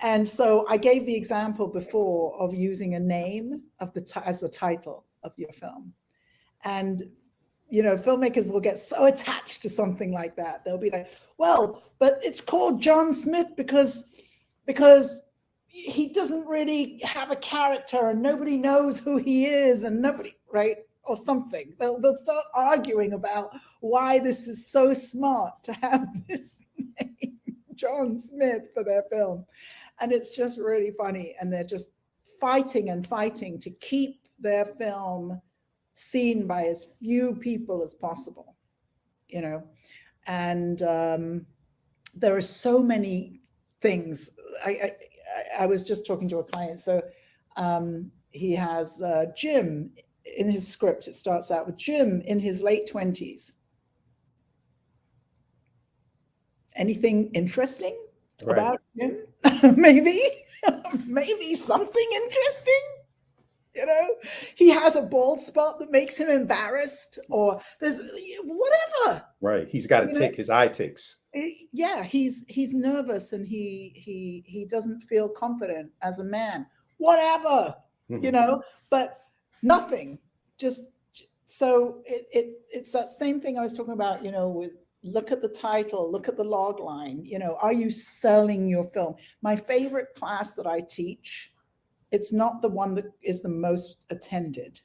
And so I gave the example before of using a name of as the title of your film. And filmmakers will get so attached to something like that. They'll be like, well, but it's called John Smith because he doesn't really have a character and nobody knows who he is and nobody, right? Or something. They'll start arguing about why this is so smart to have this name, John Smith, for their film. And it's just really funny. And they're just fighting and fighting to keep their film seen by as few people as possible, and there are so many things. I was just talking to a client. So he has Jim in his script. It starts out with Jim in his late 20s. Anything interesting about Jim? maybe something interesting. He has a bald spot that makes him embarrassed, or there's whatever. Right. He's got to take his eye ticks. Yeah, he's nervous and he doesn't feel confident as a man. Whatever, but nothing. Just so it's that same thing I was talking about, with look at the title, look at the log line, are you selling your film? My favorite class that I teach, it's not the one that is the most attended,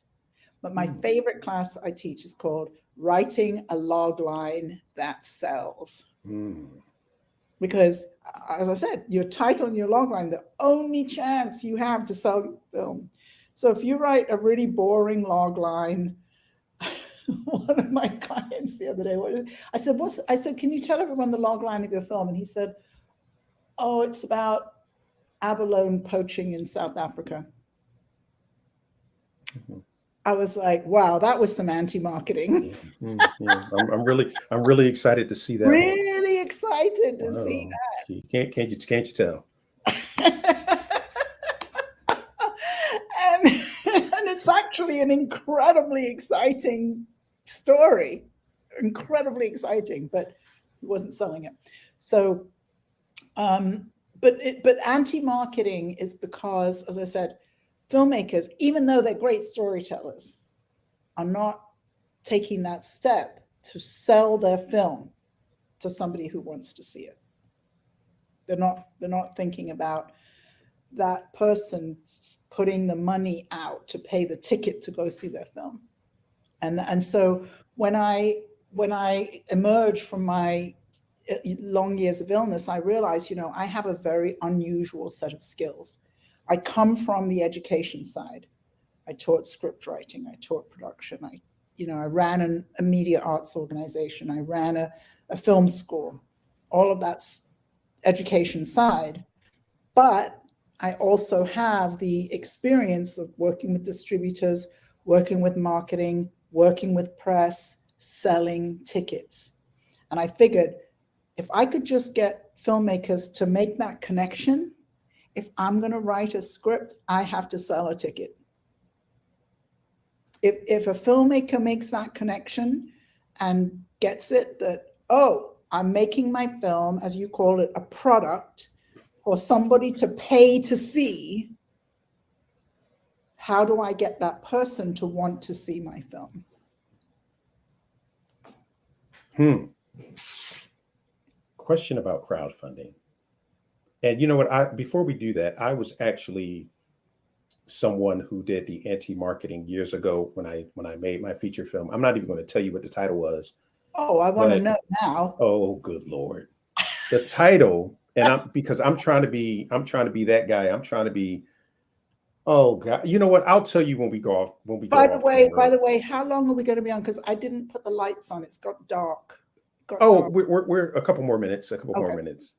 but my favorite class I teach is called Writing a Log Line That Sells. Because, as I said, your title and your log line, the only chance you have to sell your film. So if you write a really boring log line, one of my clients the other day, I said, can you tell everyone the log line of your film? And he said, oh, it's about abalone poaching in South Africa. I was like, wow, that was some anti-marketing. I'm really excited to see that. Really excited to see that. Can't you tell? and it's actually an incredibly exciting story, incredibly exciting, but he wasn't selling it. So, but anti-marketing is because, as I said, filmmakers, even though they're great storytellers, are not taking that step to sell their film to somebody who wants to see it. They're not thinking about that person putting the money out to pay the ticket to go see their film. And so when I emerged from my long years of illness, I realized, I have a very unusual set of skills. I come from the education side. I taught script writing. I taught production. I ran a media arts organization. I ran a film school. All of that's education side. But I also have the experience of working with distributors, working with marketing, working with press, selling tickets. And I figured if I could just get filmmakers to make that connection, if I'm going to write a script, I have to sell a ticket. If a filmmaker makes that connection and gets it that, oh, I'm making my film, as you call it, a product for somebody to pay to see, how do I get that person to want to see my film? Question about crowdfunding. And you know what? Before we do that, I was actually someone who did the anti-marketing years ago when I made my feature film. I'm not even going to tell you what the title was. Oh, I want to know now. Oh, good Lord. The title, and because I'm trying to be that guy. I'm trying to be, oh God. You know what? I'll tell you when we go off. By the way, how long are we going to be on? Because I didn't put the lights on. It's got dark. We're a couple more minutes. More minutes.